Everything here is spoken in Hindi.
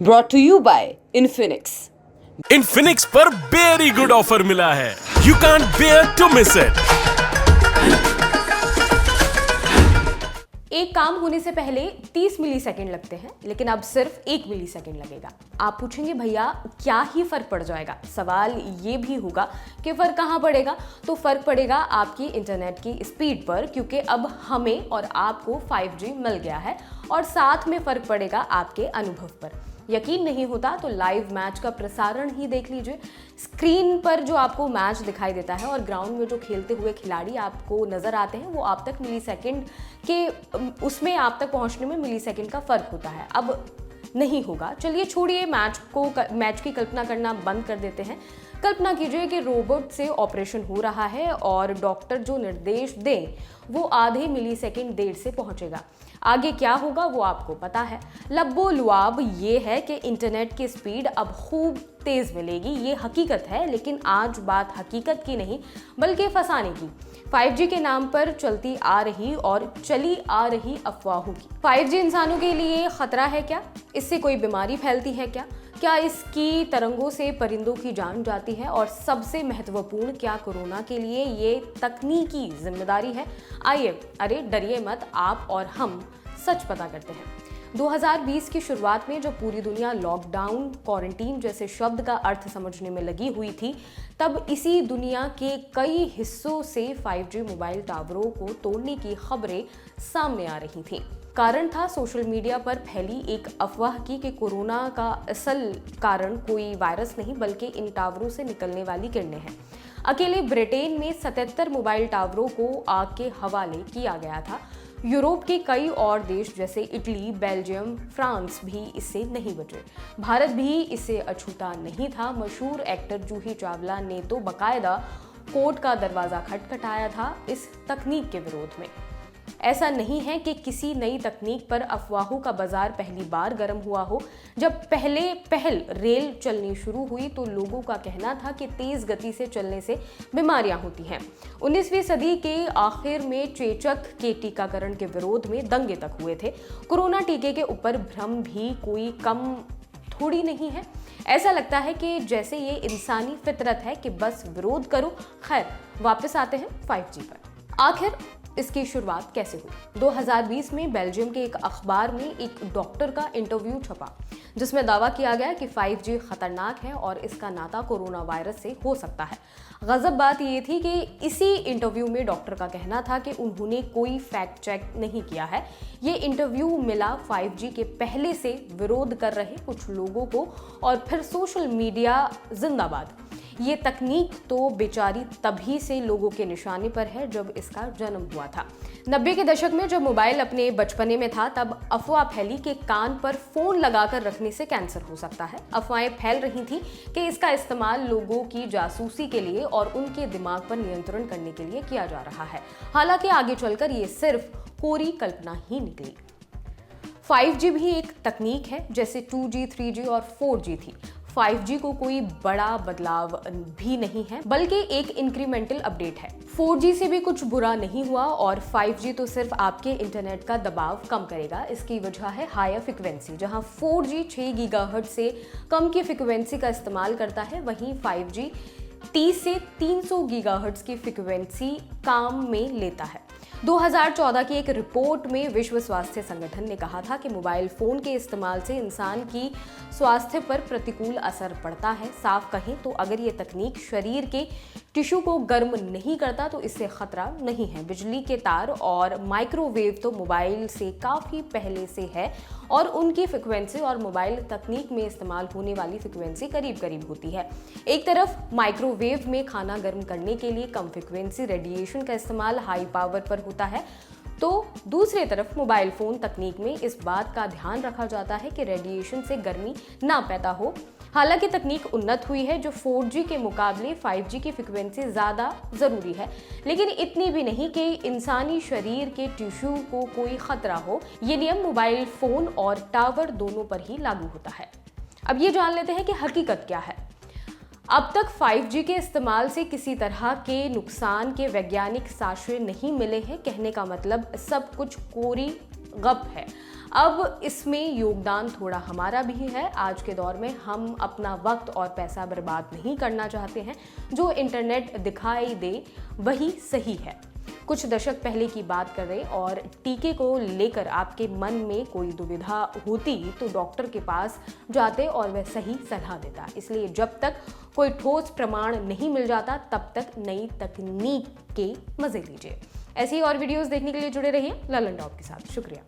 brought to you by Infinix। Infinix पर वेरी गुड ऑफर मिला है, you can't bear to miss it. एक काम होने से पहले 30 मिलीसेकंड लगते हैं, लेकिन अब सिर्फ 1 मिलीसेकंड लगेगा। आप पूछेंगे भैया क्या ही फर्क पड़ जाएगा? सवाल ये भी होगा कि फर्क कहाँ पड़ेगा? तो फर्क पड़ेगा आपकी इंटरनेट की स्पीड पर, क्योंकि अब हमें और आपको 5G मिल गया है, और साथ में फर्क पड़ेगा आपके अनुभव पर। यकीन नहीं होता तो लाइव मैच का प्रसारण ही देख लीजिए। स्क्रीन पर जो आपको मैच दिखाई देता है और ग्राउंड में जो खेलते हुए खिलाड़ी आपको नजर आते हैं, वो आप तक मिलीसेकंड के उसमें आप तक पहुंचने में मिलीसेकंड का फर्क होता है। अब नहीं होगा। चलिए छोड़िए मैच की कल्पना करना बंद कर देते हैं। कल्पना कीजिए कि रोबोट से ऑपरेशन हो रहा है और डॉक्टर जो निर्देश दें वो आधे मिलीसेकंड देर से पहुंचेगा। आगे क्या होगा वो आपको पता है। लब्बो लुआब ये है कि इंटरनेट की स्पीड अब खूब तेज मिलेगी, ये हकीकत है। लेकिन आज बात हकीकत की नहीं बल्कि फंसाने की। 5G के नाम पर चलती आ रही और चली आ रही अफवाहों की। 5G इंसानों के लिए खतरा है क्या? इससे कोई बीमारी फैलती है क्या? क्या इसकी तरंगों से परिंदों की जान जाती है? और सबसे महत्वपूर्ण, क्या कोरोना के लिए ये तकनीकी जिम्मेदारी है? आइए, अरे डरिए मत, आप और हम सच पता करते हैं। 2020 की शुरुआत में जब पूरी दुनिया लॉकडाउन, क्वारंटीन जैसे शब्द का अर्थ समझने में लगी हुई थी, तब इसी दुनिया के कई हिस्सों से 5G मोबाइल टावरों को तोड़ने की खबरें सामने आ रही थीं। कारण था सोशल मीडिया पर फैली एक अफवाह की कि कोरोना का असल कारण कोई वायरस नहीं बल्कि इन टावरों से निकलने वाली किरणें हैं। अकेले ब्रिटेन में 77 मोबाइल टावरों को आग के हवाले किया गया था। यूरोप के कई और देश जैसे इटली, बेल्जियम, फ्रांस भी इससे नहीं बचे। भारत भी इससे अछूता नहीं था। मशहूर एक्टर जूही चावला ने तो बाकायदा कोर्ट का दरवाजा खटखटाया था इस तकनीक के विरोध में। ऐसा नहीं है कि किसी नई तकनीक पर अफवाहों का बाजार पहली बार गर्म हुआ हो। जब पहल रेल चलनी शुरू हुई तो लोगों का कहना था कि तेज गति से चलने से बीमारियां होती हैं। 19वीं सदी के आखिर में चेचक के टीकाकरण के विरोध में दंगे तक हुए थे। कोरोना टीके के ऊपर भ्रम भी कोई कम थोड़ी नहीं है। ऐसा लगता है कि जैसे ये इंसानी फितरत है कि बस विरोध करो। खैर, वापस आते हैं 5G पर। आखिर इसकी शुरुआत कैसे हुई? 2020 में बेल्जियम के एक अखबार में एक डॉक्टर का इंटरव्यू छपा जिसमें दावा किया गया कि 5G खतरनाक है और इसका नाता कोरोना वायरस से हो सकता है। गजब बात ये थी कि इसी इंटरव्यू में डॉक्टर का कहना था कि उन्होंने कोई फैक्ट चेक नहीं किया है। ये इंटरव्यू मिला 5G के पहले से विरोध कर रहे कुछ लोगों को, और फिर सोशल मीडिया जिंदाबाद। ये तकनीक तो बेचारी तभी से लोगों के निशाने पर है जब इसका जन्म हुआ था। 90 के दशक में जब मोबाइल अपने बचपने में था, तब अफवाह फैली कि कान पर फोन लगाकर रखने से कैंसर हो सकता है। अफवाहें फैल रही थी कि इसका इस्तेमाल लोगों की जासूसी के लिए और उनके दिमाग पर नियंत्रण करने के लिए किया जा रहा है। हालांकि आगे चलकर ये सिर्फ कोरी कल्पना ही निकली। 5G भी एक तकनीक है जैसे 2G, 3G और 4G थी। 5G को कोई बड़ा बदलाव भी नहीं है बल्कि एक इंक्रीमेंटल अपडेट है। 4G से भी कुछ बुरा नहीं हुआ और 5G तो सिर्फ आपके इंटरनेट का दबाव कम करेगा। इसकी वजह है हायर फ्रिक्वेंसी। जहां 4G 6 गीगाहर्ट्ज से कम की फ्रिक्वेंसी का इस्तेमाल करता है, वहीं 5G 30 से 300 गीगाहर्ट्ज की फ्रिक्वेंसी काम में लेता है। 2014 की एक रिपोर्ट में विश्व स्वास्थ्य संगठन ने कहा था कि मोबाइल फोन के इस्तेमाल से इंसान की स्वास्थ्य पर प्रतिकूल असर पड़ता है। साफ कहें तो अगर ये तकनीक शरीर के टिश्यू को गर्म नहीं करता तो इससे खतरा नहीं है। बिजली के तार और माइक्रोवेव तो मोबाइल से काफ़ी पहले से है और उनकी फ्रिक्वेंसी और मोबाइल तकनीक में इस्तेमाल होने वाली फ्रिक्वेंसी करीब करीब होती है। एक तरफ माइक्रोवेव में खाना गर्म करने के लिए कम फ्रिक्वेंसी रेडिएशन का इस्तेमाल हाई पावर पर होता है, तो दूसरी तरफ मोबाइल फ़ोन तकनीक में इस बात का ध्यान रखा जाता है कि रेडिएशन से गर्मी ना पैदा हो। हालांकि तकनीक उन्नत हुई है जो 4G के मुकाबले 5G की फ्रिक्वेंसी ज़्यादा ज़रूरी है, लेकिन इतनी भी नहीं कि इंसानी शरीर के टिश्यू को कोई खतरा हो। ये नियम मोबाइल फ़ोन और टावर दोनों पर ही लागू होता है। अब ये जान लेते हैं कि हकीकत क्या है। अब तक 5G के इस्तेमाल से किसी तरह के नुकसान के वैज्ञानिक साक्ष्य नहीं मिले हैं। कहने का मतलब सब कुछ कोरी गप है। अब इसमें योगदान थोड़ा हमारा भी है। आज के दौर में हम अपना वक्त और पैसा बर्बाद नहीं करना चाहते हैं। जो इंटरनेट दिखाई दे वही सही है। कुछ दशक पहले की बात करें और टीके को लेकर आपके मन में कोई दुविधा होती तो डॉक्टर के पास जाते और वह सही सलाह देता। इसलिए जब तक कोई ठोस प्रमाण नहीं मिल जाता तब तक नई तकनीक के मजे लीजिए। ऐसी और वीडियोस देखने के लिए जुड़े रहिए ललन टॉप के साथ। शुक्रिया।